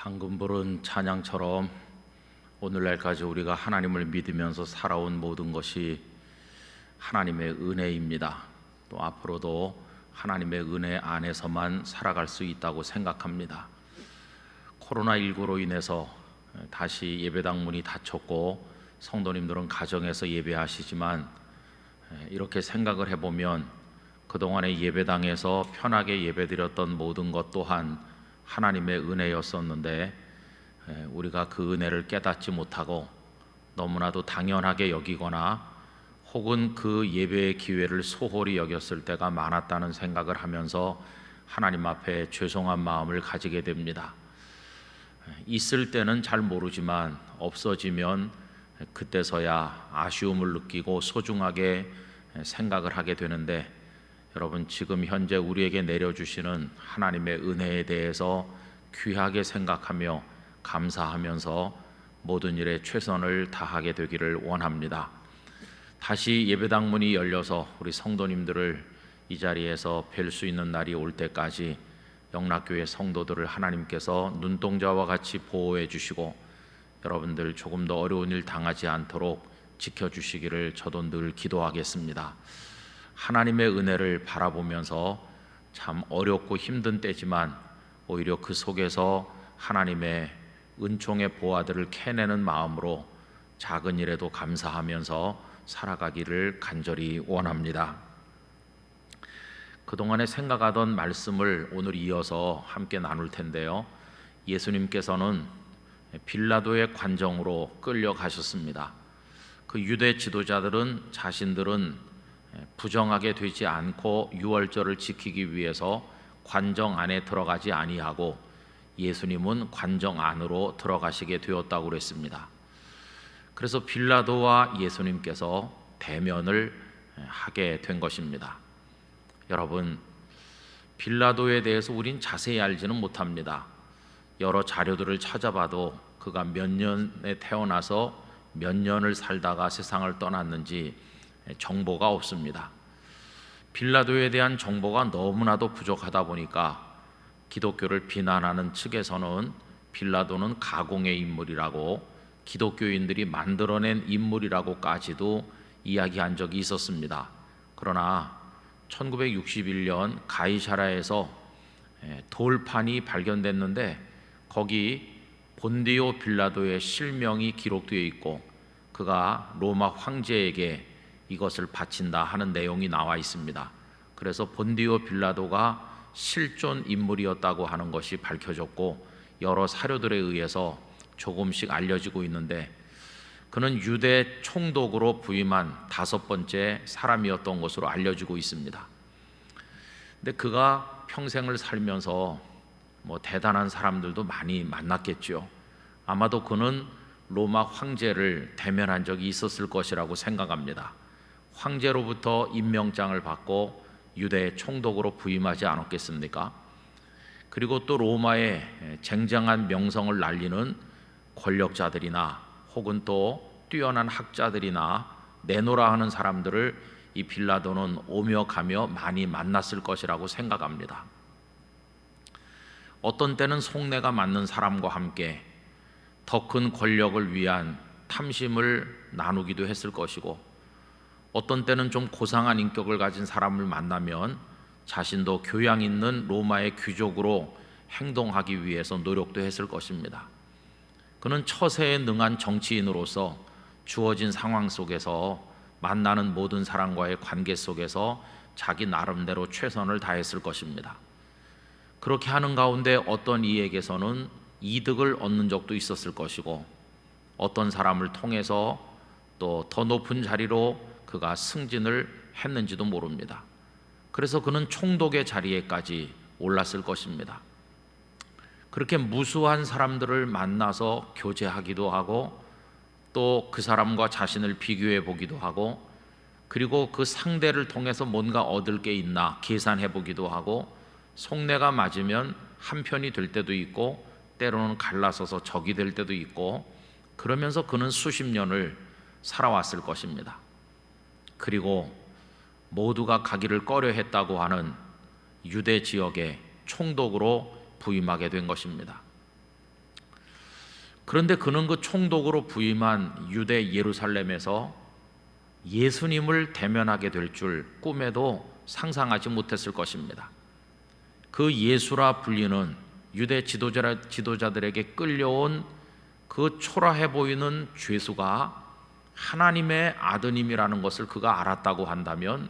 방금 부른 찬양처럼 오늘날까지 우리가 하나님을 믿으면서 살아온 모든 것이 하나님의 은혜입니다. 또 앞으로도 하나님의 은혜 안에서만 살아갈 수 있다고 생각합니다. 코로나19로 인해서 다시 예배당 문이 닫혔고 성도님들은 가정에서 예배하시지만 이렇게 생각을 해보면 그동안에 예배당에서 편하게 예배드렸던 모든 것 또한 하나님의 은혜였었는데 우리가 그 은혜를 깨닫지 못하고 너무나도 당연하게 여기거나 혹은 그 예배의 기회를 소홀히 여겼을 때가 많았다는 생각을 하면서 하나님 앞에 죄송한 마음을 가지게 됩니다. 있을 때는 잘 모르지만 없어지면 그때서야 아쉬움을 느끼고 소중하게 생각을 하게 되는데, 여러분, 지금 현재 우리에게 내려주시는 하나님의 은혜에 대해서 귀하게 생각하며 감사하면서 모든 일에 최선을 다하게 되기를 원합니다. 다시 예배당 문이 열려서 우리 성도님들을 이 자리에서 뵐 수 있는 날이 올 때까지 영락교회 성도들을 하나님께서 눈동자와 같이 보호해 주시고 여러분들 조금 더 어려운 일 당하지 않도록 지켜주시기를 저도 늘 기도하겠습니다. 하나님의 은혜를 바라보면서 참 어렵고 힘든 때지만 오히려 그 속에서 하나님의 은총의 보화들을 캐내는 마음으로 작은 일에도 감사하면서 살아가기를 간절히 원합니다. 그동안에 생각하던 말씀을 오늘 이어서 함께 나눌 텐데요, 예수님께서는 빌라도의 관정으로 끌려가셨습니다. 그 유대 지도자들은 자신들은 부정하게 되지 않고 유월절을 지키기 위해서 관정 안에 들어가지 아니하고 예수님은 관정 안으로 들어가시게 되었다고 그랬습니다. 그래서 빌라도와 예수님께서 대면을 하게 된 것입니다. 여러분, 빌라도에 대해서 우린 자세히 알지는 못합니다. 여러 자료들을 찾아봐도 그가 몇 년에 태어나서 몇 년을 살다가 세상을 떠났는지 정보가 없습니다. 빌라도에 대한 정보가 너무나도 부족하다 보니까 기독교를 비난하는 측에서는 빌라도는 가공의 인물이라고, 기독교인들이 만들어낸 인물이라고까지도 이야기한 적이 있었습니다. 그러나 1961년 가이사라에서 돌판이 발견됐는데 거기 본디오 빌라도의 실명이 기록되어 있고 그가 로마 황제에게 이것을 바친다 하는 내용이 나와 있습니다. 그래서 본디오 빌라도가 실존 인물이었다고 하는 것이 밝혀졌고 여러 사료들에 의해서 조금씩 알려지고 있는데, 그는 유대 총독으로 부임한 5번째 사람이었던 것으로 알려지고 있습니다. 근데 그가 평생을 살면서 대단한 사람들도 많이 만났겠죠. 아마도 그는 로마 황제를 대면한 적이 있었을 것이라고 생각합니다. 황제로부터 임명장을 받고 유대 총독으로 부임하지 않았겠습니까? 그리고 또 로마의 쟁쟁한 명성을 날리는 권력자들이나 혹은 또 뛰어난 학자들이나 내노라 하는 사람들을 이 빌라도는 오며 가며 많이 만났을 것이라고 생각합니다. 어떤 때는 속내가 맞는 사람과 함께 더 큰 권력을 위한 탐심을 나누기도 했을 것이고, 어떤 때는 좀 고상한 인격을 가진 사람을 만나면 자신도 교양 있는 로마의 귀족으로 행동하기 위해서 노력도 했을 것입니다. 그는 처세에 능한 정치인으로서 주어진 상황 속에서 만나는 모든 사람과의 관계 속에서 자기 나름대로 최선을 다했을 것입니다. 그렇게 하는 가운데 어떤 이에게서는 이득을 얻는 적도 있었을 것이고, 어떤 사람을 통해서 또 더 높은 자리로 그가 승진을 했는지도 모릅니다. 그래서 그는 총독의 자리에까지 올랐을 것입니다. 그렇게 무수한 사람들을 만나서 교제하기도 하고 또 그 사람과 자신을 비교해 보기도 하고, 그리고 그 상대를 통해서 뭔가 얻을 게 있나 계산해 보기도 하고, 속내가 맞으면 한편이 될 때도 있고 때로는 갈라서서 적이 될 때도 있고, 그러면서 그는 수십 년을 살아왔을 것입니다. 그리고 모두가 가기를 꺼려했다고 하는 유대 지역의 총독으로 부임하게 된 것입니다. 그런데 그는 그 총독으로 부임한 유대 예루살렘에서 예수님을 대면하게 될 줄 꿈에도 상상하지 못했을 것입니다. 그 예수라 불리는 유대 지도자들에게 끌려온 그 초라해 보이는 죄수가 하나님의 아드님이라는 것을 그가 알았다고 한다면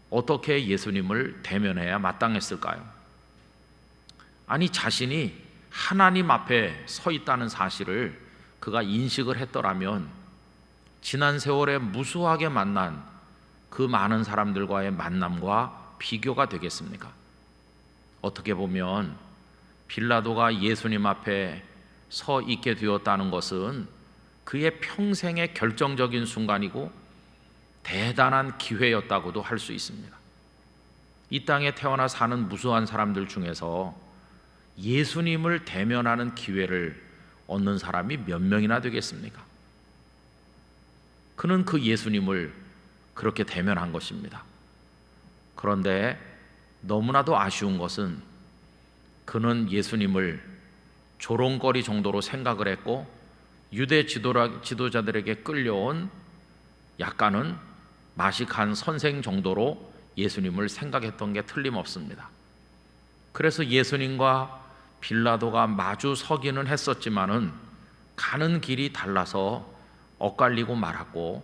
어떻게 예수님을 대면해야 마땅했을까요? 아니, 자신이 하나님 앞에 서 있다는 사실을 그가 인식을 했더라면 지난 세월에 무수하게 만난 그 많은 사람들과의 만남과 비교가 되겠습니까? 어떻게 보면 빌라도가 예수님 앞에 서 있게 되었다는 것은 그의 평생의 결정적인 순간이고 대단한 기회였다고도 할 수 있습니다. 이 땅에 태어나 사는 무수한 사람들 중에서 예수님을 대면하는 기회를 얻는 사람이 몇 명이나 되겠습니까? 그는 그 예수님을 그렇게 대면한 것입니다. 그런데 너무나도 아쉬운 것은 그는 예수님을 조롱거리 정도로 생각을 했고 유대 지도자들에게 끌려온 약간은 맛이 간 선생 정도로 예수님을 생각했던 게 틀림없습니다. 그래서 예수님과 빌라도가 마주 서기는 했었지만은 가는 길이 달라서 엇갈리고 말았고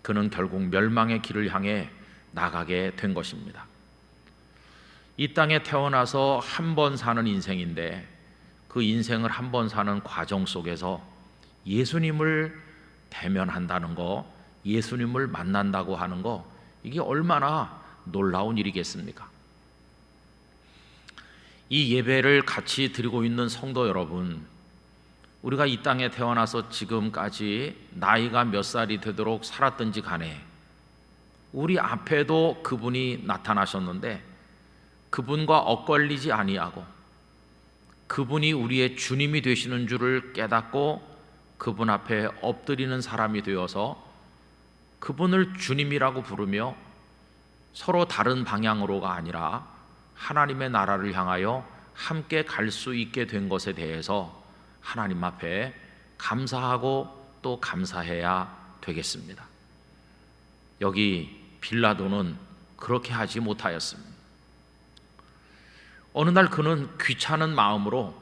그는 결국 멸망의 길을 향해 나가게 된 것입니다. 이 땅에 태어나서 한 번 사는 인생인데 그 인생을 한 번 사는 과정 속에서 예수님을 대면한다는 거, 예수님을 만난다고 하는 거, 이게 얼마나 놀라운 일이겠습니까? 이 예배를 같이 드리고 있는 성도 여러분, 우리가 이 땅에 태어나서 지금까지 나이가 몇 살이 되도록 살았든지 간에 우리 앞에도 그분이 나타나셨는데 그분과 엇걸리지 아니하고 그분이 우리의 주님이 되시는 줄을 깨닫고 그분 앞에 엎드리는 사람이 되어서 그분을 주님이라고 부르며 서로 다른 방향으로가 아니라 하나님의 나라를 향하여 함께 갈 수 있게 된 것에 대해서 하나님 앞에 감사하고 또 감사해야 되겠습니다. 여기 빌라도는 그렇게 하지 못하였습니다. 어느 날 그는 귀찮은 마음으로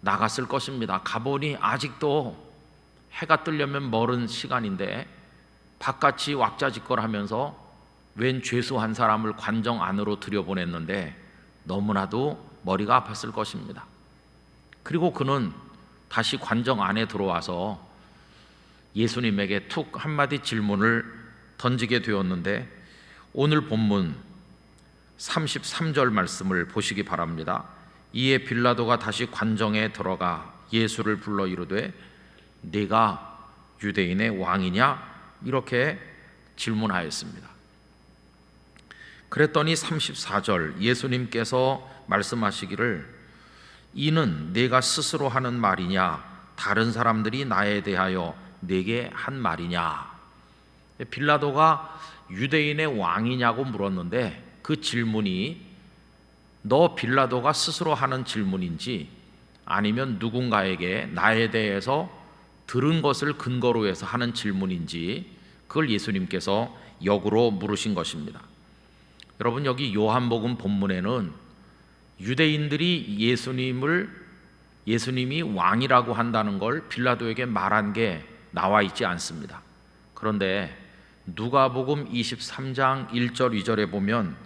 나갔을 것입니다. 가보니 아직도 해가 뜨려면 멀은 시간인데 바깥이 왁자지껄하면서 웬 죄수 한 사람을 관정 안으로 들여보냈는데 너무나도 머리가 아팠을 것입니다. 그리고 그는 다시 관정 안에 들어와서 예수님에게 툭 한마디 질문을 던지게 되었는데 오늘 본문 33절 말씀을 보시기 바랍니다. 이에 빌라도가 다시 관정에 들어가 예수를 불러 이르되 네가 유대인의 왕이냐? 이렇게 질문하였습니다. 그랬더니 34절 예수님께서 말씀하시기를 이는 네가 스스로 하는 말이냐 다른 사람들이 나에 대하여 네게 한 말이냐. 빌라도가 유대인의 왕이냐고 물었는데 그 질문이 너 빌라도가 스스로 하는 질문인지 아니면 누군가에게 나에 대해서 들은 것을 근거로 해서 하는 질문인지 그걸 예수님께서 역으로 물으신 것입니다. 여러분, 여기 요한복음 본문에는 유대인들이 예수님이 왕이라고 한다는 걸 빌라도에게 말한 게 나와 있지 않습니다. 그런데 누가복음 23장 1절 2절에 보면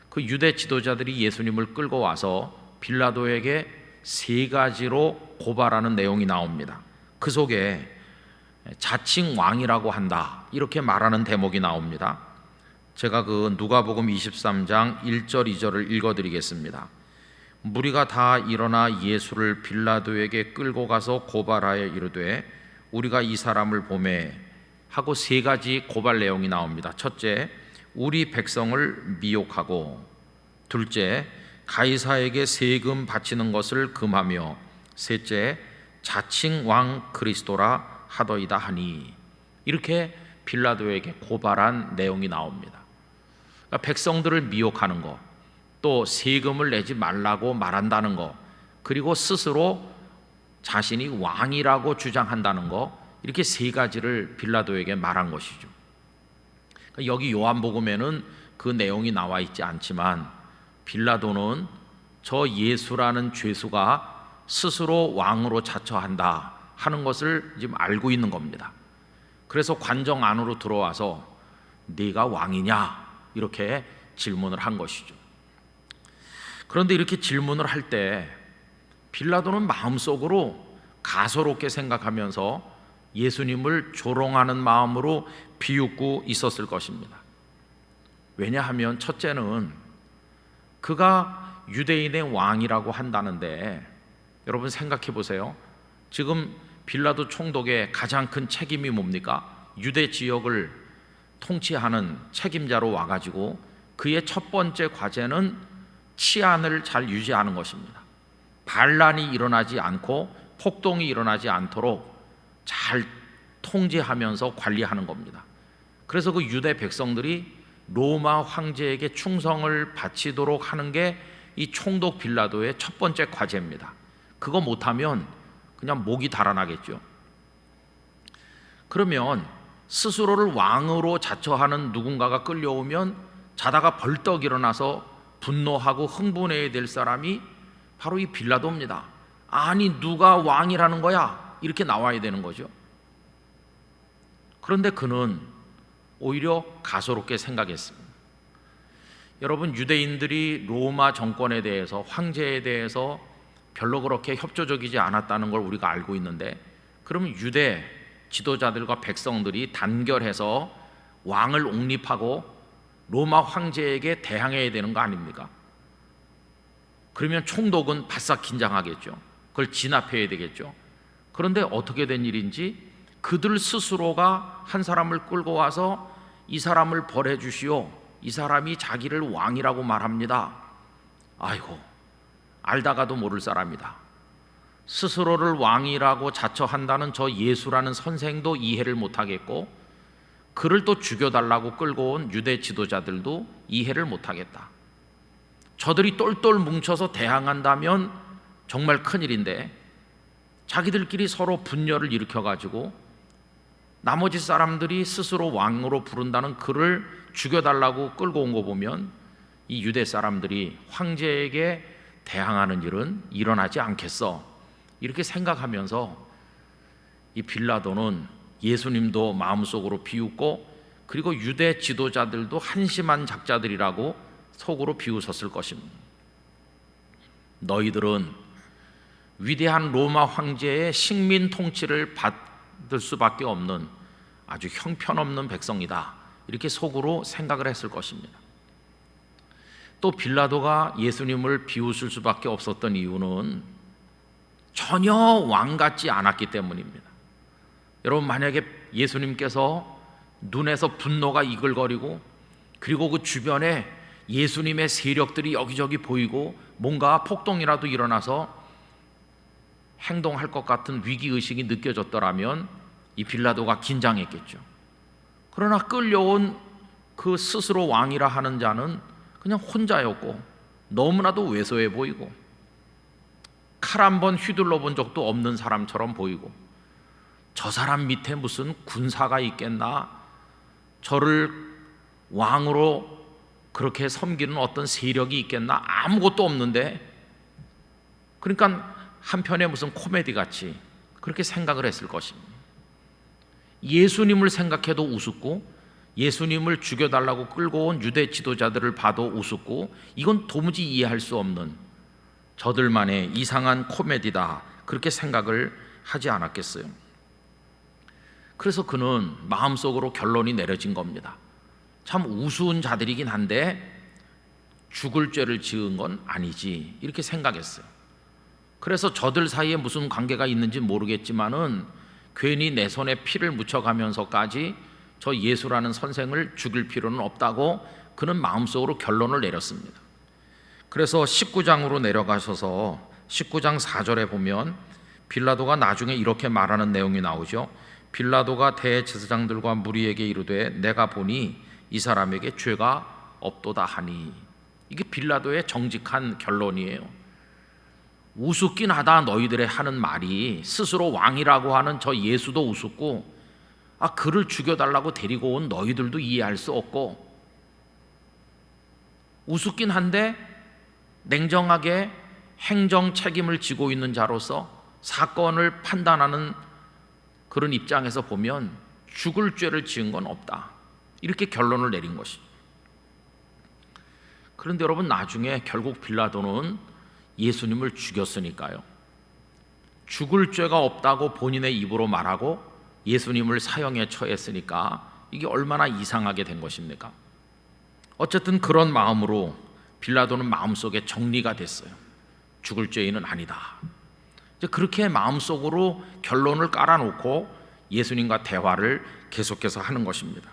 그 유대 지도자들이 예수님을 끌고 와서 빌라도에게 세 가지로 고발하는 내용이 나옵니다. 그 속에 자칭 왕이라고 한다 이렇게 말하는 대목이 나옵니다. 제가 그 누가복음 23장 1절 2절을 읽어드리겠습니다. 무리가 다 일어나 예수를 빌라도에게 끌고 가서 고발하여 이르되 우리가 이 사람을 보매 하고 세 가지 고발 내용이 나옵니다. 첫째, 우리 백성을 미혹하고, 둘째, 가이사에게 세금 바치는 것을 금하며, 셋째, 자칭 왕 그리스도라 하더이다 하니. 이렇게 빌라도에게 고발한 내용이 나옵니다. 그러니까 백성들을 미혹하는 것, 또 세금을 내지 말라고 말한다는 것, 그리고 스스로 자신이 왕이라고 주장한다는 거, 이렇게 세 가지를 빌라도에게 말한 것이죠. 여기 요한복음에는 그 내용이 나와 있지 않지만 빌라도는 저 예수라는 죄수가 스스로 왕으로 자처한다 하는 것을 지금 알고 있는 겁니다. 그래서 관정 안으로 들어와서 네가 왕이냐 이렇게 질문을 한 것이죠. 그런데 이렇게 질문을 할 때 빌라도는 마음속으로 가소롭게 생각하면서 예수님을 조롱하는 마음으로 비웃고 있었을 것입니다. 왜냐하면 첫째는 그가 유대인의 왕이라고 한다는데, 여러분 생각해 보세요. 지금 빌라도 총독의 가장 큰 책임이 뭡니까? 유대 지역을 통치하는 책임자로 와가지고 그의 첫 번째 과제는 치안을 잘 유지하는 것입니다. 반란이 일어나지 않고 폭동이 일어나지 않도록 잘 통제하면서 관리하는 겁니다. 그래서 그 유대 백성들이 로마 황제에게 충성을 바치도록 하는 게 이 총독 빌라도의 첫 번째 과제입니다. 그거 못하면 그냥 목이 달아나겠죠. 그러면 스스로를 왕으로 자처하는 누군가가 끌려오면 자다가 벌떡 일어나서 분노하고 흥분해야 될 사람이 바로 이 빌라도입니다. 아니 누가 왕이라는 거야? 이렇게 나와야 되는 거죠. 그런데 그는 오히려 가소롭게 생각했습니다. 여러분, 유대인들이 로마 정권에 대해서, 황제에 대해서 별로 그렇게 협조적이지 않았다는 걸 우리가 알고 있는데, 그러면 유대 지도자들과 백성들이 단결해서 왕을 옹립하고 로마 황제에게 대항해야 되는 거 아닙니까? 그러면 총독은 바싹 긴장하겠죠. 그걸 진압해야 되겠죠. 그런데 어떻게 된 일인지 그들 스스로가 한 사람을 끌고 와서 이 사람을 벌해 주시오, 이 사람이 자기를 왕이라고 말합니다. 아이고, 알다가도 모를 사람이다. 스스로를 왕이라고 자처한다는 저 예수라는 선생도 이해를 못하겠고, 그를 또 죽여달라고 끌고 온 유대 지도자들도 이해를 못하겠다. 저들이 똘똘 뭉쳐서 대항한다면 정말 큰일인데, 자기들끼리 서로 분열을 일으켜가지고 나머지 사람들이 스스로 왕으로 부른다는 그를 죽여달라고 끌고 온 거 보면 이 유대 사람들이 황제에게 대항하는 일은 일어나지 않겠어, 이렇게 생각하면서 이 빌라도는 예수님도 마음속으로 비웃고, 그리고 유대 지도자들도 한심한 작자들이라고 속으로 비웃었을 것입니다. 너희들은 위대한 로마 황제의 식민 통치를 받을 수밖에 없는 아주 형편없는 백성이다, 이렇게 속으로 생각을 했을 것입니다. 또 빌라도가 예수님을 비웃을 수밖에 없었던 이유는 전혀 왕 같지 않았기 때문입니다. 여러분, 만약에 예수님께서 눈에서 분노가 이글거리고, 그리고 그 주변에 예수님의 세력들이 여기저기 보이고 뭔가 폭동이라도 일어나서 행동할 것 같은 위기의식이 느껴졌더라면 이 빌라도가 긴장했겠죠. 그러나 끌려온 그 스스로 왕이라 하는 자는 그냥 혼자였고 너무나도 왜소해 보이고 칼 한 번 휘둘러 본 적도 없는 사람처럼 보이고, 저 사람 밑에 무슨 군사가 있겠나, 저를 왕으로 그렇게 섬기는 어떤 세력이 있겠나, 아무것도 없는데, 그러니까 한편에 무슨 코미디 같이 그렇게 생각을 했을 것입니다. 예수님을 생각해도 우습고, 예수님을 죽여달라고 끌고 온 유대 지도자들을 봐도 우습고, 이건 도무지 이해할 수 없는 저들만의 이상한 코미디다, 그렇게 생각을 하지 않았겠어요. 그래서 그는 마음속으로 결론이 내려진 겁니다. 참 우스운 자들이긴 한데 죽을 죄를 지은 건 아니지, 이렇게 생각했어요. 그래서 저들 사이에 무슨 관계가 있는지 모르겠지만은 괜히 내 손에 피를 묻혀가면서까지 저 예수라는 선생을 죽일 필요는 없다고 그는 마음속으로 결론을 내렸습니다. 그래서 19장으로 내려가셔서 19장 4절에 보면 빌라도가 나중에 이렇게 말하는 내용이 나오죠. 빌라도가 대제사장들과 무리에게 이르되 내가 보니 이 사람에게 죄가 없도다 하니. 이게 빌라도의 정직한 결론이에요. 우습긴 하다 너희들의 하는 말이, 스스로 왕이라고 하는 저 예수도 우습고 그를 죽여달라고 데리고 온 너희들도 이해할 수 없고, 우습긴 한데 냉정하게 행정 책임을 지고 있는 자로서 사건을 판단하는 그런 입장에서 보면 죽을 죄를 지은 건 없다, 이렇게 결론을 내린 것이죠. 그런데 여러분, 나중에 결국 빌라도는 예수님을 죽였으니까요, 죽을 죄가 없다고 본인의 입으로 말하고 예수님을 사형에 처했으니까 이게 얼마나 이상하게 된 것입니까? 어쨌든 그런 마음으로 빌라도는 마음속에 정리가 됐어요. 죽을 죄인은 아니다. 이제 그렇게 마음속으로 결론을 깔아놓고 예수님과 대화를 계속해서 하는 것입니다.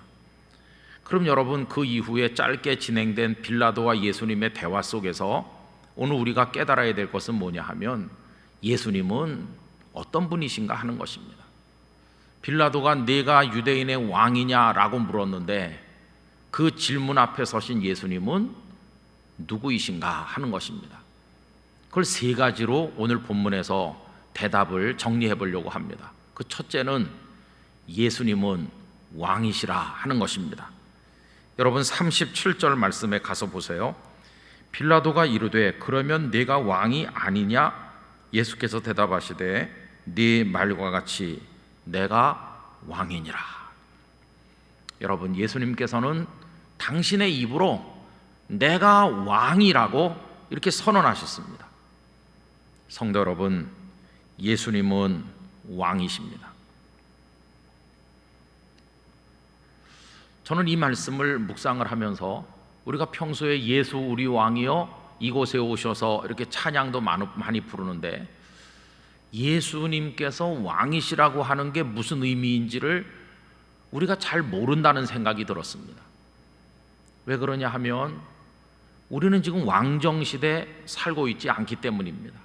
그럼 여러분, 그 이후에 짧게 진행된 빌라도와 예수님의 대화 속에서 오늘 우리가 깨달아야 될 것은 뭐냐 하면, 예수님은 어떤 분이신가 하는 것입니다. 빌라도가 네가 유대인의 왕이냐라고 물었는데 그 질문 앞에 서신 예수님은 누구이신가 하는 것입니다. 그걸 세 가지로 오늘 본문에서 대답을 정리해 보려고 합니다. 그 첫째는 예수님은 왕이시라 하는 것입니다. 여러분, 37절 말씀에 가서 보세요. 빌라도가 이르되 그러면 네가 왕이 아니냐? 예수께서 대답하시되 네 말과 같이 내가 왕이니라. 여러분, 예수님께서는 당신의 입으로 내가 왕이라고 이렇게 선언하셨습니다. 성도 여러분, 예수님은 왕이십니다. 저는 이 말씀을 묵상을 하면서 우리가 평소에 예수 우리 왕이여 이곳에 오셔서 이렇게 찬양도 많이 부르는데, 예수님께서 왕이시라고 하는 게 무슨 의미인지를 우리가 잘 모른다는 생각이 들었습니다. 왜 그러냐 하면 우리는 지금 왕정시대에 살고 있지 않기 때문입니다.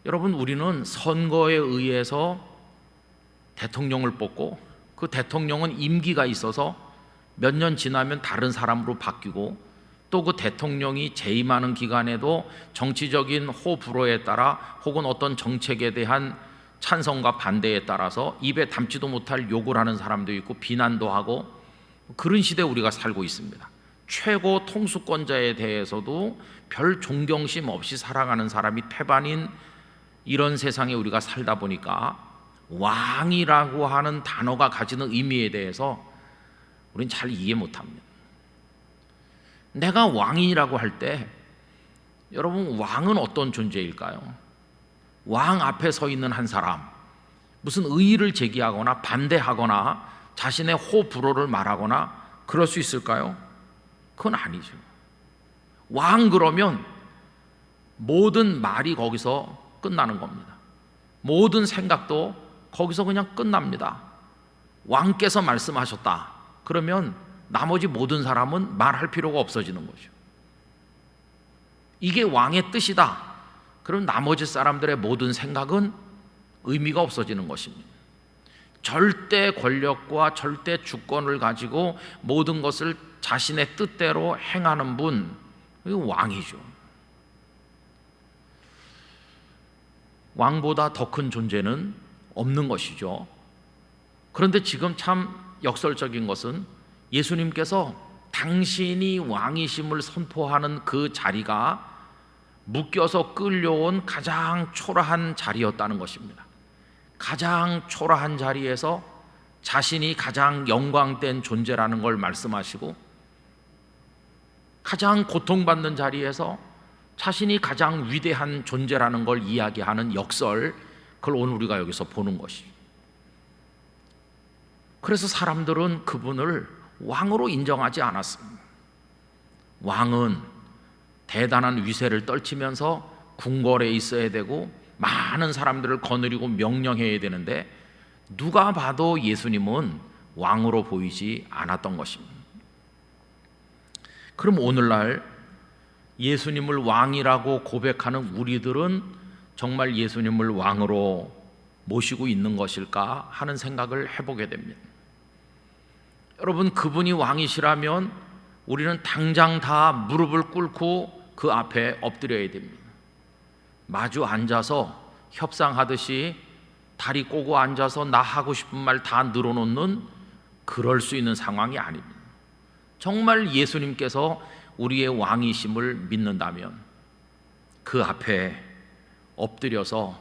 여러분, 우리는 선거에 의해서 대통령을 뽑고 그 대통령은 임기가 있어서 몇 년 지나면 다른 사람으로 바뀌고, 또 그 대통령이 재임하는 기간에도 정치적인 호불호에 따라 혹은 어떤 정책에 대한 찬성과 반대에 따라서 입에 담지도 못할 욕을 하는 사람도 있고 비난도 하고, 그런 시대에 우리가 살고 있습니다. 최고 통수권자에 대해서도 별 존경심 없이 살아가는 사람이 태반인 이런 세상에 우리가 살다 보니까 왕이라고 하는 단어가 가지는 의미에 대해서 우리는 잘 이해 못합니다. 내가 왕이라고 할 때 여러분, 왕은 어떤 존재일까요? 왕 앞에 서 있는 한 사람, 무슨 의의를 제기하거나 반대하거나 자신의 호불호를 말하거나 그럴 수 있을까요? 그건 아니죠. 왕 그러면 모든 말이 거기서 끝나는 겁니다. 모든 생각도 거기서 그냥 끝납니다. 왕께서 말씀하셨다 그러면 나머지 모든 사람은 말할 필요가 없어지는 거죠. 이게 왕의 뜻이다 그럼 나머지 사람들의 모든 생각은 의미가 없어지는 것입니다. 절대 권력과 절대 주권을 가지고 모든 것을 자신의 뜻대로 행하는 분, 이거 왕이죠. 왕보다 더 큰 존재는 없는 것이죠. 그런데 지금 참 역설적인 것은 예수님께서 당신이 왕이심을 선포하는 그 자리가 묶여서 끌려온 가장 초라한 자리였다는 것입니다. 가장 초라한 자리에서 자신이 가장 영광된 존재라는 걸 말씀하시고, 가장 고통받는 자리에서 자신이 가장 위대한 존재라는 걸 이야기하는 역설, 그걸 오늘 우리가 여기서 보는 것이죠. 그래서 사람들은 그분을 왕으로 인정하지 않았습니다. 왕은 대단한 위세를 떨치면서 궁궐에 있어야 되고 많은 사람들을 거느리고 명령해야 되는데, 누가 봐도 예수님은 왕으로 보이지 않았던 것입니다. 그럼 오늘날 예수님을 왕이라고 고백하는 우리들은 정말 예수님을 왕으로 모시고 있는 것일까 하는 생각을 해보게 됩니다. 여러분, 그분이 왕이시라면 우리는 당장 다 무릎을 꿇고 그 앞에 엎드려야 됩니다. 마주 앉아서 협상하듯이 다리 꼬고 앉아서 나 하고 싶은 말 다 늘어놓는 그럴 수 있는 상황이 아닙니다. 정말 예수님께서 우리의 왕이심을 믿는다면 그 앞에 엎드려서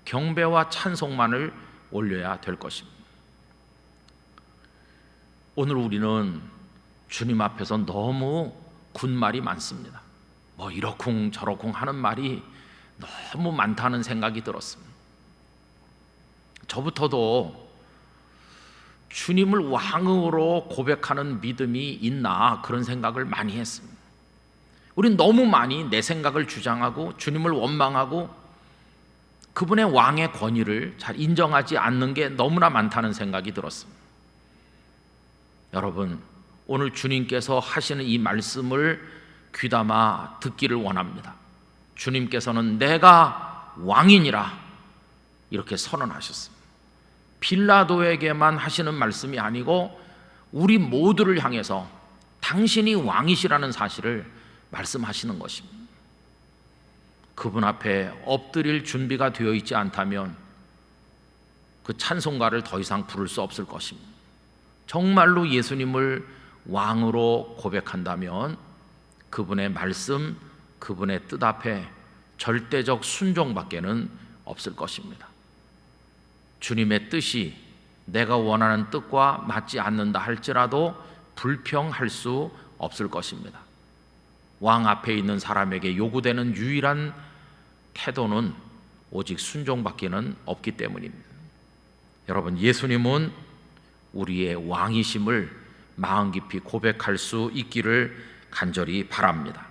경배와 찬송만을 올려야 될 것입니다. 오늘 우리는 주님 앞에서 너무 군말이 많습니다. 뭐 이러쿵 저러쿵 하는 말이 너무 많다는 생각이 들었습니다. 저부터도 주님을 왕으로 고백하는 믿음이 있나 그런 생각을 많이 했습니다. 우린 너무 많이 내 생각을 주장하고 주님을 원망하고 그분의 왕의 권위를 잘 인정하지 않는 게 너무나 많다는 생각이 들었습니다. 여러분, 오늘 주님께서 하시는 이 말씀을 귀담아 듣기를 원합니다. 주님께서는 내가 왕이니라 이렇게 선언하셨습니다. 빌라도에게만 하시는 말씀이 아니고 우리 모두를 향해서 당신이 왕이시라는 사실을 말씀하시는 것입니다. 그분 앞에 엎드릴 준비가 되어 있지 않다면 그 찬송가를 더 이상 부를 수 없을 것입니다. 정말로 예수님을 왕으로 고백한다면 그분의 말씀, 그분의 뜻 앞에 절대적 순종밖에는 없을 것입니다. 주님의 뜻이 내가 원하는 뜻과 맞지 않는다 할지라도 불평할 수 없을 것입니다. 왕 앞에 있는 사람에게 요구되는 유일한 태도는 오직 순종밖에는 없기 때문입니다. 여러분, 예수님은 우리의 왕이심을 마음 깊이 고백할 수 있기를 간절히 바랍니다.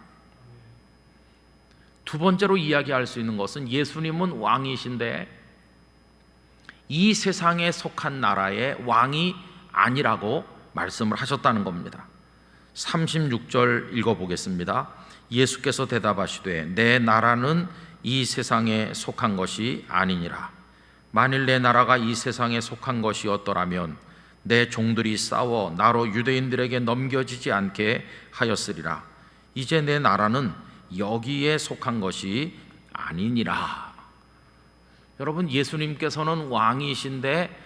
두 번째로 이야기할 수 있는 것은 예수님은 왕이신데 이 세상에 속한 나라의 왕이 아니라고 말씀을 하셨다는 겁니다. 36절 읽어보겠습니다. 예수께서 대답하시되 내 나라는 이 세상에 속한 것이 아니니라. 만일 내 나라가 이 세상에 속한 것이었더라면 내 종들이 싸워 나로 유대인들에게 넘겨지지 않게 하였으리라. 이제 내 나라는 여기에 속한 것이 아니니라. 여러분, 예수님께서는 왕이신데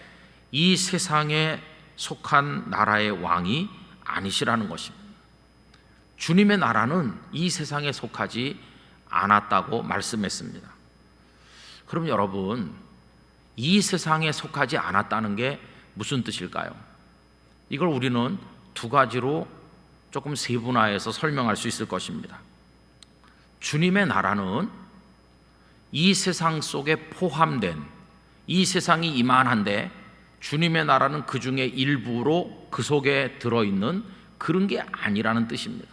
이 세상에 속한 나라의 왕이 아니시라는 것입니다. 주님의 나라는 이 세상에 속하지 않았다고 말씀했습니다. 그럼 여러분, 이 세상에 속하지 않았다는 게 무슨 뜻일까요? 이걸 우리는 두 가지로 조금 세분화해서 설명할 수 있을 것입니다. 주님의 나라는 이 세상 속에 포함된, 이 세상이 이만한데 주님의 나라는 그 중에 일부로 그 속에 들어있는 그런 게 아니라는 뜻입니다.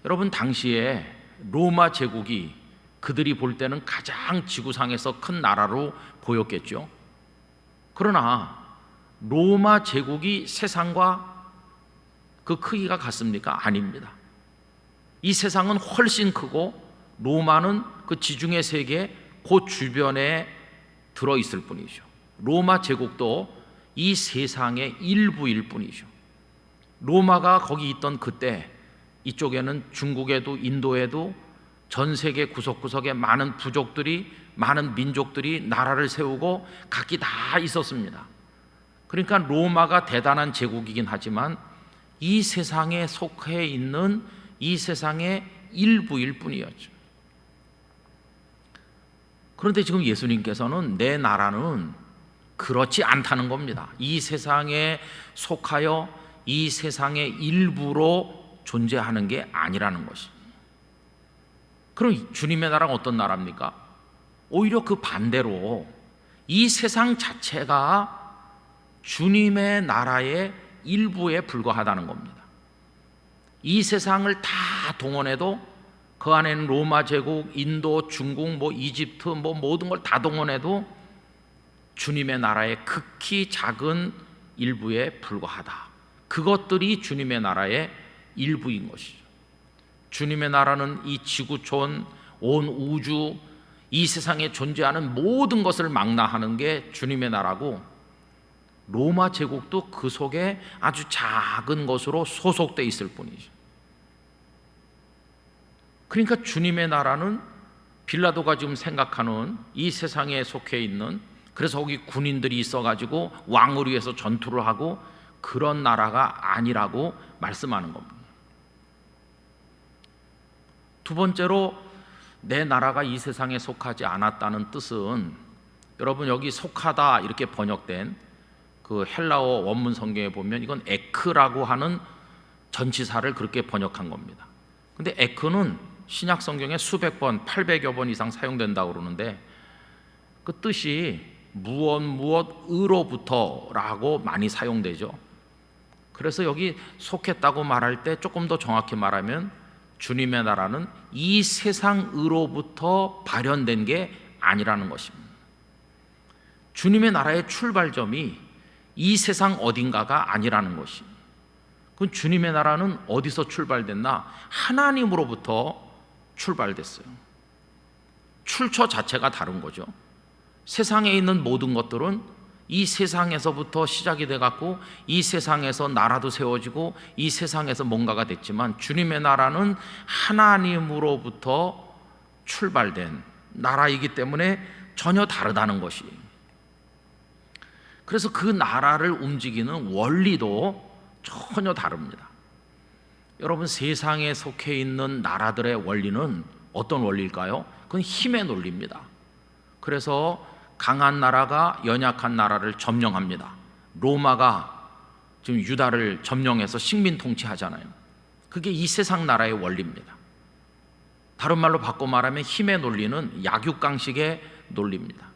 여러분, 당시에 로마 제국이 그들이 볼 때는 가장 지구상에서 큰 나라로 보였겠죠. 그러나 로마 제국이 세상과 그 크기가 같습니까? 아닙니다. 이 세상은 훨씬 크고 로마는 그 지중해 세계 그 주변에 들어있을 뿐이죠. 로마 제국도 이 세상의 일부일 뿐이죠. 로마가 거기 있던 그때 이쪽에는 중국에도 인도에도 전 세계 구석구석에 많은 부족들이, 많은 민족들이 나라를 세우고 각기 다 있었습니다. 그러니까 로마가 대단한 제국이긴 하지만 이 세상에 속해 있는 이 세상의 일부일 뿐이었죠. 그런데 지금 예수님께서는 내 나라는 그렇지 않다는 겁니다. 이 세상에 속하여 이 세상의 일부로 존재하는 게 아니라는 것입니다. 그럼 주님의 나라는 어떤 나라입니까? 오히려 그 반대로 이 세상 자체가 주님의 나라의 일부에 불과하다는 겁니다. 이 세상을 다 동원해도 그 안에는 로마 제국, 인도, 중국, 이집트 모든 걸 다 동원해도 주님의 나라의 극히 작은 일부에 불과하다. 그것들이 주님의 나라의 일부인 것이죠. 주님의 나라는 이 지구촌, 온 우주, 이 세상에 존재하는 모든 것을 망라하는 게 주님의 나라고, 로마 제국도 그 속에 아주 작은 것으로 소속돼 있을 뿐이죠. 그러니까 주님의 나라는 빌라도가 지금 생각하는 이 세상에 속해 있는, 그래서 거기 군인들이 있어가지고 왕을 위해서 전투를 하고 그런 나라가 아니라고 말씀하는 겁니다. 두 번째로 내 나라가 이 세상에 속하지 않았다는 뜻은, 여러분 여기 속하다 이렇게 번역된 그 헬라어 원문 성경에 보면 이건 에크라고 하는 전치사를 그렇게 번역한 겁니다. 근데 에크는 신약 성경에 수백 번, 800여 번 이상 사용된다고 그러는데 그 뜻이 무엇으로부터라고 많이 사용되죠. 그래서 여기 속했다고 말할 때 조금 더 정확히 말하면 주님의 나라는 이 세상으로부터 발현된 게 아니라는 것입니다. 주님의 나라의 출발점이 이 세상 어딘가가 아니라는 것입니다. 그럼 주님의 나라는 어디서 출발됐나? 하나님으로부터 출발됐어요. 출처 자체가 다른 거죠. 세상에 있는 모든 것들은 이 세상에서부터 시작이 돼갖고 이 세상에서 나라도 세워지고 이 세상에서 뭔가가 됐지만, 주님의 나라는 하나님으로부터 출발된 나라이기 때문에 전혀 다르다는 것이. 그래서 그 나라를 움직이는 원리도 전혀 다릅니다. 여러분, 세상에 속해 있는 나라들의 원리는 어떤 원리일까요? 그건 힘의 논리입니다. 그래서 강한 나라가 연약한 나라를 점령합니다. 로마가 지금 유다를 점령해서 식민 통치하잖아요. 그게 이 세상 나라의 원리입니다. 다른 말로 바꿔 말하면 힘의 논리는 약육강식의 논리입니다.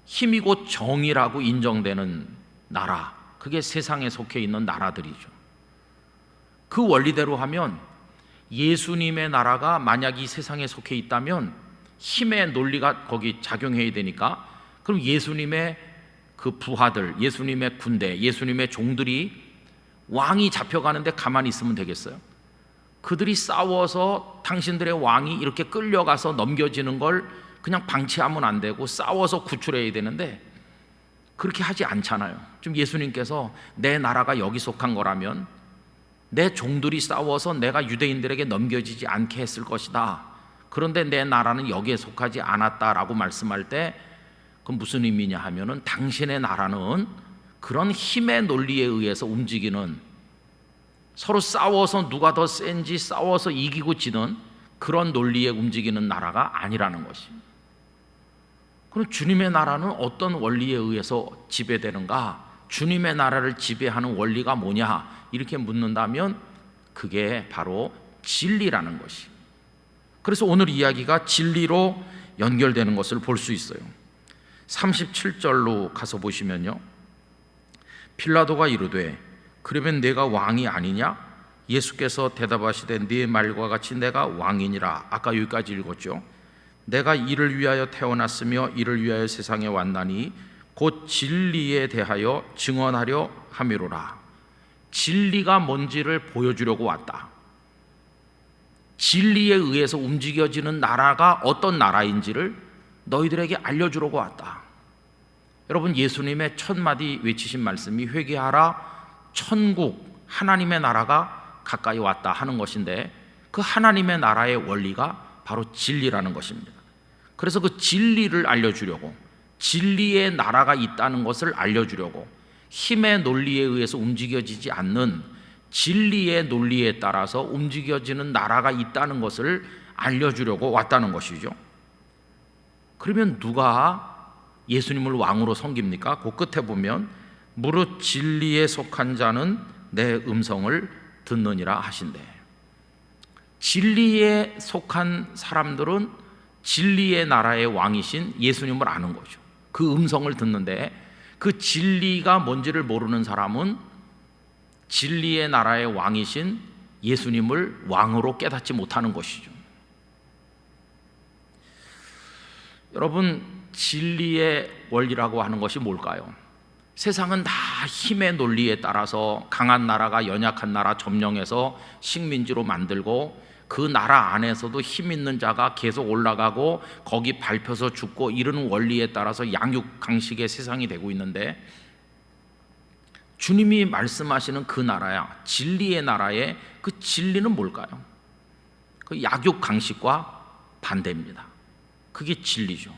힘이 곧 정의라고 인정되는 나라, 그게 세상에 속해 있는 나라들이죠. 그 원리대로 하면 예수님의 나라가 만약 이 세상에 속해 있다면 힘의 논리가 거기 작용해야 되니까, 그럼 예수님의 그 부하들, 예수님의 군대, 예수님의 종들이 왕이 잡혀가는데 가만히 있으면 되겠어요? 그들이 싸워서 당신들의 왕이 이렇게 끌려가서 넘겨지는 걸 그냥 방치하면 안 되고 싸워서 구출해야 되는데 그렇게 하지 않잖아요. 지금 예수님께서 내 나라가 여기 속한 거라면 내 종들이 싸워서 내가 유대인들에게 넘겨지지 않게 했을 것이다. 그런데 내 나라는 여기에 속하지 않았다라고 말씀할 때 그건 무슨 의미냐 하면은 당신의 나라는 그런 힘의 논리에 의해서 움직이는, 서로 싸워서 누가 더 센지 싸워서 이기고 지는 그런 논리에 움직이는 나라가 아니라는 것입니다. 그럼 주님의 나라는 어떤 원리에 의해서 지배되는가? 주님의 나라를 지배하는 원리가 뭐냐? 이렇게 묻는다면 그게 바로 진리라는 것입니다. 그래서 오늘 이야기가 진리로 연결되는 것을 볼 수 있어요. 37절로 가서 보시면요, 빌라도가 이르되 그러면 내가 왕이 아니냐? 예수께서 대답하시되 네 말과 같이 내가 왕이니라. 아까 여기까지 읽었죠. 내가 이를 위하여 태어났으며 이를 위하여 세상에 왔나니 곧 진리에 대하여 증언하려 함이로라. 진리가 뭔지를 보여주려고 왔다. 진리에 의해서 움직여지는 나라가 어떤 나라인지를 너희들에게 알려주려고 왔다. 여러분, 예수님의 첫 마디 외치신 말씀이 회개하라, 천국, 하나님의 나라가 가까이 왔다 하는 것인데, 그 하나님의 나라의 원리가 바로 진리라는 것입니다. 그래서 그 진리를 알려주려고, 진리의 나라가 있다는 것을 알려주려고, 힘의 논리에 의해서 움직여지지 않는 진리의 논리에 따라서 움직여지는 나라가 있다는 것을 알려주려고 왔다는 것이죠. 그러면 누가 예수님을 왕으로 섬깁니까? 그 끝에 보면 무릇 진리에 속한 자는 내 음성을 듣느니라 하신대. 진리에 속한 사람들은 진리의 나라의 왕이신 예수님을 아는 거죠. 그 음성을 듣는데, 그 진리가 뭔지를 모르는 사람은 진리의 나라의 왕이신 예수님을 왕으로 깨닫지 못하는 것이죠. 여러분, 진리의 원리라고 하는 것이 뭘까요? 세상은 다 힘의 논리에 따라서 강한 나라가 연약한 나라 점령해서 식민지로 만들고, 그 나라 안에서도 힘 있는 자가 계속 올라가고 거기 밟혀서 죽고 이러는 원리에 따라서 양육강식의 세상이 되고 있는데, 주님이 말씀하시는 그 나라야, 진리의 나라의 그 진리는 뭘까요? 그 약육강식과 반대입니다. 그게 진리죠.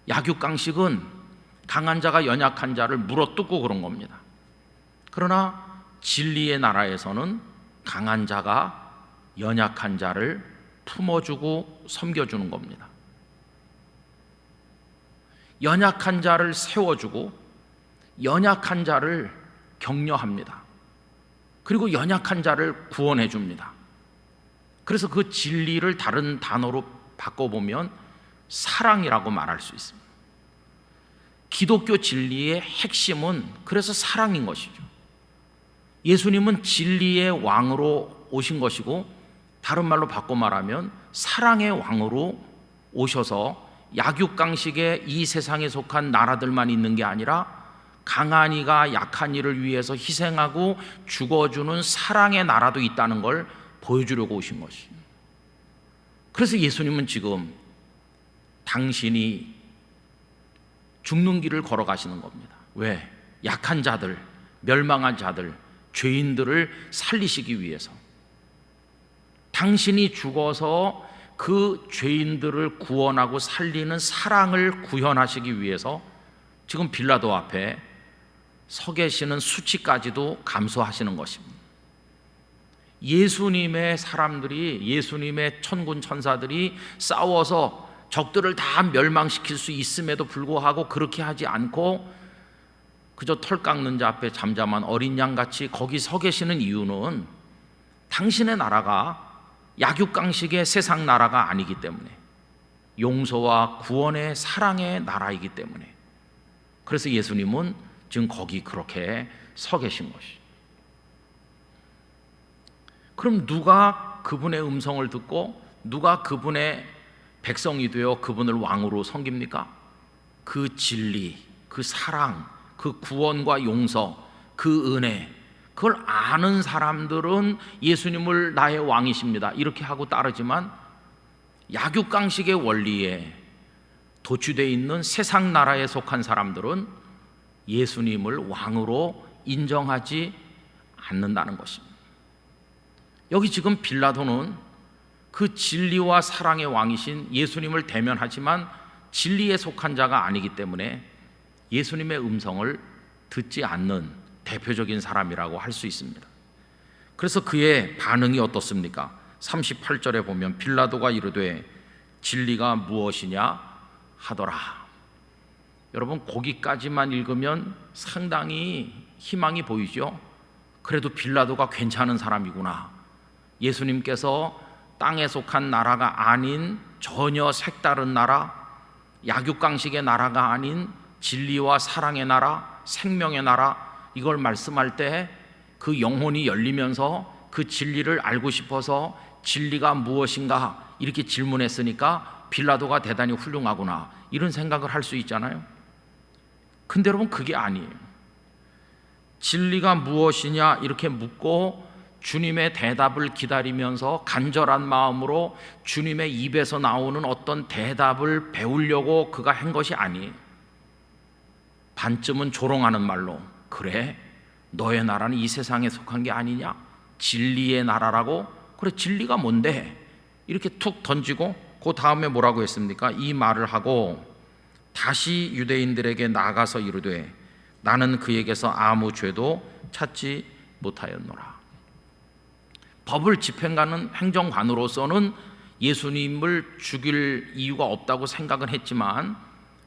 약육강식은 강한 자가 연약한 자를 물어뜯고 그런 겁니다. 그러나 진리의 나라에서는 강한 자가 연약한 자를 품어주고 섬겨주는 겁니다. 연약한 자를 세워주고 연약한 자를 격려합니다. 그리고 연약한 자를 구원해 줍니다. 그래서 그 진리를 다른 단어로 바꿔보면 사랑이라고 말할 수 있습니다. 기독교 진리의 핵심은 그래서 사랑인 것이죠. 예수님은 진리의 왕으로 오신 것이고, 다른 말로 바꿔 말하면 사랑의 왕으로 오셔서 약육강식의 이 세상에 속한 나라들만 있는 게 아니라 강한 이가 약한 이를 위해서 희생하고 죽어주는 사랑의 나라도 있다는 걸 보여주려고 오신 것입니다. 그래서 예수님은 지금 당신이 죽는 길을 걸어가시는 겁니다. 왜? 약한 자들, 멸망한 자들, 죄인들을 살리시기 위해서. 당신이 죽어서 그 죄인들을 구원하고 살리는 사랑을 구현하시기 위해서 지금 빌라도 앞에 서 계시는 수치까지도 감수하시는 것입니다. 예수님의 사람들이, 예수님의 천군 천사들이 싸워서 적들을 다 멸망시킬 수 있음에도 불구하고 그렇게 하지 않고 그저 털 깎는 자 앞에 잠잠한 어린 양같이 거기 서 계시는 이유는 당신의 나라가 약육강식의 세상 나라가 아니기 때문에, 용서와 구원의 사랑의 나라이기 때문에. 그래서 예수님은 지금 거기 그렇게 서 계신 것이죠. 그럼 누가 그분의 음성을 듣고 누가 그분의 백성이 되어 그분을 왕으로 섬깁니까? 그 진리, 그 사랑, 그 구원과 용서, 그 은혜, 그걸 아는 사람들은 예수님을 나의 왕이십니다 이렇게 하고 따르지만, 약육강식의 원리에 도취되어 있는 세상 나라에 속한 사람들은 예수님을 왕으로 인정하지 않는다는 것입니다. 여기 지금 빌라도는 그 진리와 사랑의 왕이신 예수님을 대면하지만 진리에 속한 자가 아니기 때문에 예수님의 음성을 듣지 않는 대표적인 사람이라고 할 수 있습니다. 그래서 그의 반응이 어떻습니까? 38절에 보면 빌라도가 이르되 진리가 무엇이냐 하더라. 여러분, 거기까지만 읽으면 상당히 희망이 보이죠. 그래도 빌라도가 괜찮은 사람이구나. 예수님께서 땅에 속한 나라가 아닌 전혀 색다른 나라, 약육강식의 나라가 아닌 진리와 사랑의 나라, 생명의 나라, 이걸 말씀할 때 그 영혼이 열리면서 그 진리를 알고 싶어서 진리가 무엇인가 이렇게 질문했으니까 빌라도가 대단히 훌륭하구나 이런 생각을 할 수 있잖아요. 근데 여러분, 그게 아니에요. 진리가 무엇이냐 이렇게 묻고 주님의 대답을 기다리면서 간절한 마음으로 주님의 입에서 나오는 어떤 대답을 배우려고 그가 한 것이 아니에요. 반쯤은 조롱하는 말로, 그래? 너의 나라는 이 세상에 속한 게 아니냐? 진리의 나라라고? 그래, 진리가 뭔데? 이렇게 툭 던지고 그 다음에 뭐라고 했습니까? 이 말을 하고 다시 유대인들에게 나가서 이르되 나는 그에게서 아무 죄도 찾지 못하였노라. 법을 집행하는 행정관으로서는 예수님을 죽일 이유가 없다고 생각은 했지만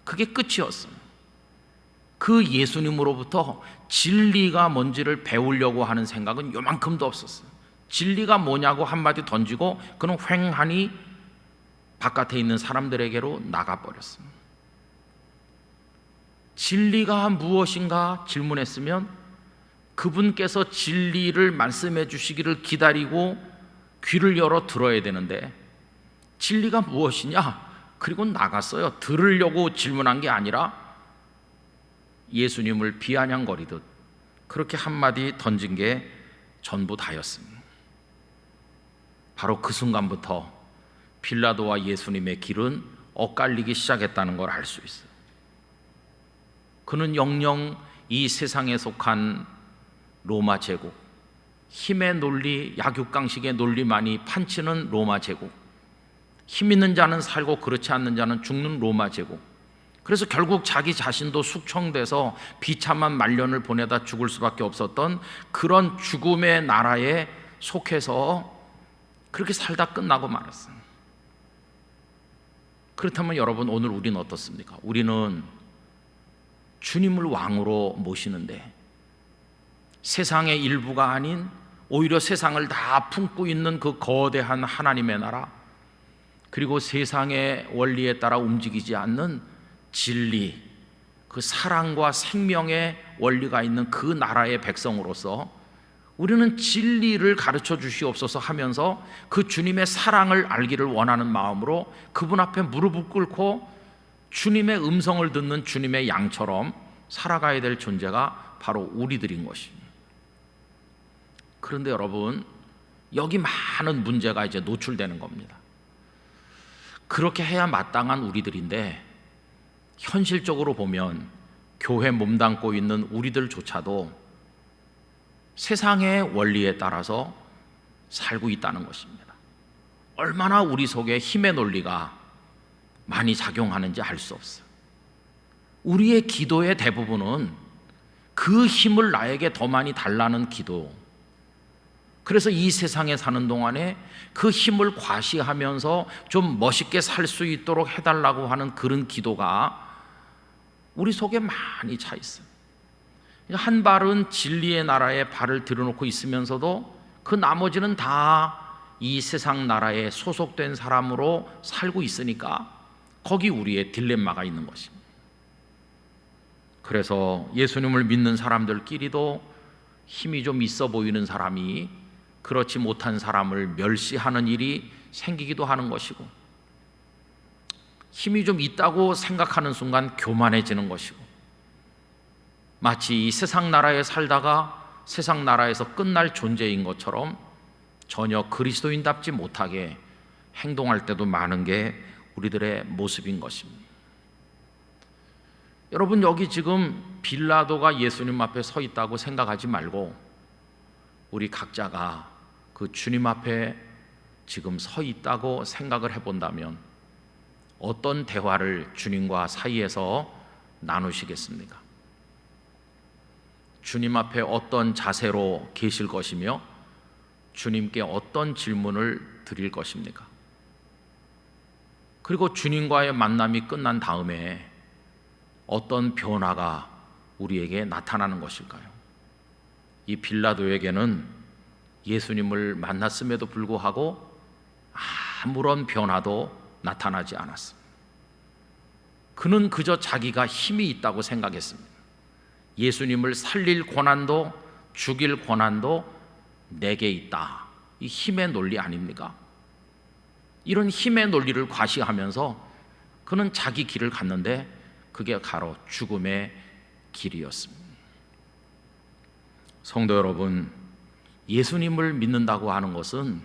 그게 끝이었어요. 그 예수님으로부터 진리가 뭔지를 배우려고 하는 생각은 요만큼도 없었어요. 진리가 뭐냐고 한마디 던지고 그는 휑하니 바깥에 있는 사람들에게로 나가버렸습니다. 진리가 무엇인가 질문했으면 그분께서 진리를 말씀해 주시기를 기다리고 귀를 열어 들어야 되는데, 진리가 무엇이냐? 그리고 나갔어요. 들으려고 질문한 게 아니라 예수님을 비아냥거리듯 그렇게 한마디 던진 게 전부 다였습니다. 바로 그 순간부터 빌라도와 예수님의 길은 엇갈리기 시작했다는 걸 알 수 있어요. 그는 영영 이 세상에 속한 로마 제국, 힘의 논리, 약육강식의 논리만이 판치는 로마 제국, 힘 있는 자는 살고 그렇지 않는 자는 죽는 로마 제국. 그래서 결국 자기 자신도 숙청돼서 비참한 말년을 보내다 죽을 수밖에 없었던 그런 죽음의 나라에 속해서 그렇게 살다 끝나고 말았어요. 그렇다면 여러분, 오늘 우리는 어떻습니까? 우리는 주님을 왕으로 모시는데 세상의 일부가 아닌 오히려 세상을 다 품고 있는 그 거대한 하나님의 나라, 그리고 세상의 원리에 따라 움직이지 않는 진리, 그 사랑과 생명의 원리가 있는 그 나라의 백성으로서 우리는 진리를 가르쳐 주시옵소서 하면서 그 주님의 사랑을 알기를 원하는 마음으로 그분 앞에 무릎을 꿇고 주님의 음성을 듣는 주님의 양처럼 살아가야 될 존재가 바로 우리들인 것입니다. 그런데 여러분, 여기 많은 문제가 이제 노출되는 겁니다. 그렇게 해야 마땅한 우리들인데 현실적으로 보면 교회 몸담고 있는 우리들조차도 세상의 원리에 따라서 살고 있다는 것입니다. 얼마나 우리 속에 힘의 논리가 많이 작용하는지 알 수 없어요. 우리의 기도의 대부분은 그 힘을 나에게 더 많이 달라는 기도. 그래서 이 세상에 사는 동안에 그 힘을 과시하면서 좀 멋있게 살 수 있도록 해달라고 하는 그런 기도가 우리 속에 많이 차 있어요. 한 발은 진리의 나라에 발을 들여놓고 있으면서도 그 나머지는 다 이 세상 나라에 소속된 사람으로 살고 있으니까 거기 우리의 딜레마가 있는 것입니다. 그래서 예수님을 믿는 사람들끼리도 힘이 좀 있어 보이는 사람이 그렇지 못한 사람을 멸시하는 일이 생기기도 하는 것이고, 힘이 좀 있다고 생각하는 순간 교만해지는 것이고, 마치 이 세상 나라에 살다가 세상 나라에서 끝날 존재인 것처럼 전혀 그리스도인답지 못하게 행동할 때도 많은 게 우리들의 모습인 것입니다. 여러분, 여기 지금 빌라도가 예수님 앞에 서 있다고 생각하지 말고 우리 각자가 그 주님 앞에 지금 서 있다고 생각을 해본다면 어떤 대화를 주님과 사이에서 나누시겠습니까? 주님 앞에 어떤 자세로 계실 것이며 주님께 어떤 질문을 드릴 것입니까? 그리고 주님과의 만남이 끝난 다음에 어떤 변화가 우리에게 나타나는 것일까요? 이 빌라도에게는 예수님을 만났음에도 불구하고 아무런 변화도 나타나지 않았습니다. 그는 그저 자기가 힘이 있다고 생각했습니다. 예수님을 살릴 권한도 죽일 권한도 내게 있다. 이 힘의 논리 아닙니까? 이런 힘의 논리를 과시하면서 그는 자기 길을 갔는데 그게 바로 죽음의 길이었습니다. 성도 여러분, 예수님을 믿는다고 하는 것은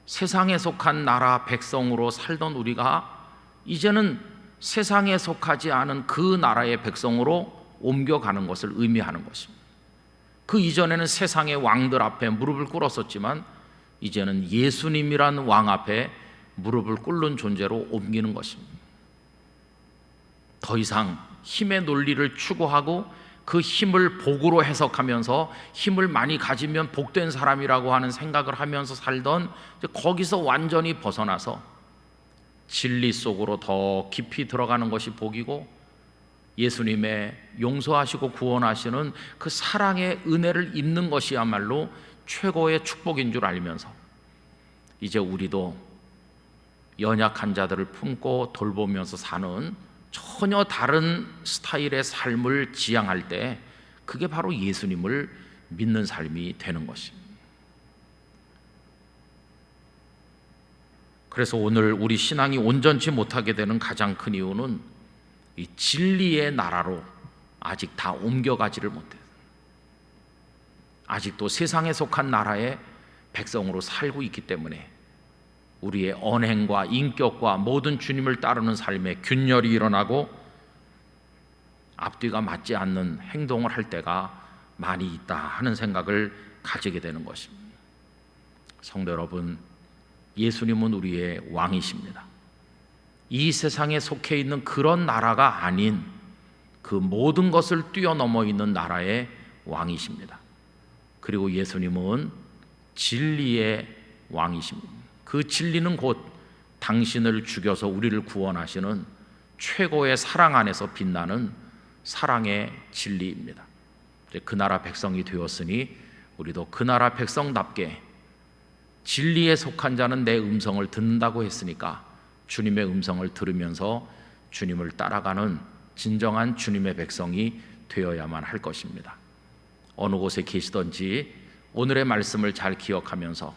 세상에 속한 나라 백성으로 살던 우리가 이제는 세상에 속하지 않은 그 나라의 백성으로 옮겨가는 것을 의미하는 것입니다. 그 이전에는 세상의 왕들 앞에 무릎을 꿇었었지만 이제는 예수님이란 왕 앞에 무릎을 꿇는 존재로 옮기는 것입니다. 더 이상 힘의 논리를 추구하고 그 힘을 복으로 해석하면서 힘을 많이 가지면 복된 사람이라고 하는 생각을 하면서 살던 거기서 완전히 벗어나서 진리 속으로 더 깊이 들어가는 것이 복이고 예수님의 용서하시고 구원하시는 그 사랑의 은혜를 입는 것이야말로 최고의 축복인 줄 알면서 이제 우리도 연약한 자들을 품고 돌보면서 사는 전혀 다른 스타일의 삶을 지향할 때 그게 바로 예수님을 믿는 삶이 되는 것입니다. 그래서 오늘 우리 신앙이 온전치 못하게 되는 가장 큰 이유는 이 진리의 나라로 아직 다 옮겨가지를 못해요. 아직도 세상에 속한 나라의 백성으로 살고 있기 때문에 우리의 언행과 인격과 모든 주님을 따르는 삶에 균열이 일어나고 앞뒤가 맞지 않는 행동을 할 때가 많이 있다 하는 생각을 가지게 되는 것입니다. 성도 여러분, 예수님은 우리의 왕이십니다. 이 세상에 속해 있는 그런 나라가 아닌 그 모든 것을 뛰어넘어 있는 나라의 왕이십니다. 그리고 예수님은 진리의 왕이십니다. 그 진리는 곧 당신을 죽여서 우리를 구원하시는 최고의 사랑 안에서 빛나는 사랑의 진리입니다. 그 나라 백성이 되었으니 우리도 그 나라 백성답게 진리에 속한 자는 내 음성을 듣는다고 했으니까 주님의 음성을 들으면서 주님을 따라가는 진정한 주님의 백성이 되어야만 할 것입니다. 어느 곳에 계시든지 오늘의 말씀을 잘 기억하면서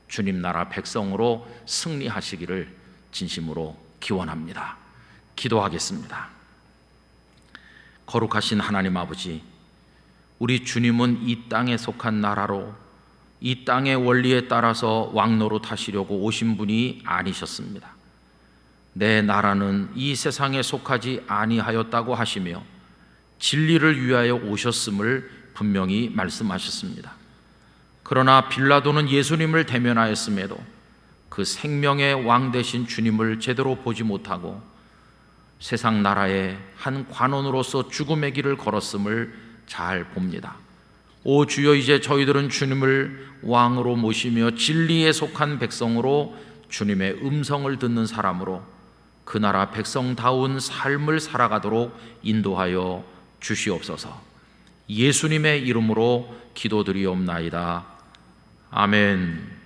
주님 나라 백성으로 승리하시기를 진심으로 기원합니다. 기도하겠습니다. 거룩하신 하나님 아버지, 우리 주님은 이 땅에 속한 나라로 이 땅의 원리에 따라서 왕노릇 하시려고 오신 분이 아니셨습니다. 내 나라는 이 세상에 속하지 아니하였다고 하시며 진리를 위하여 오셨음을 분명히 말씀하셨습니다. 그러나 빌라도는 예수님을 대면하였음에도 그 생명의 왕 되신 주님을 제대로 보지 못하고 세상 나라의 한 관원으로서 죽음의 길을 걸었음을 잘 봅니다. 오 주여, 이제 저희들은 주님을 왕으로 모시며 진리에 속한 백성으로 주님의 음성을 듣는 사람으로 그 나라 백성다운 삶을 살아가도록 인도하여 주시옵소서. 예수님의 이름으로 기도드리옵나이다. 아멘.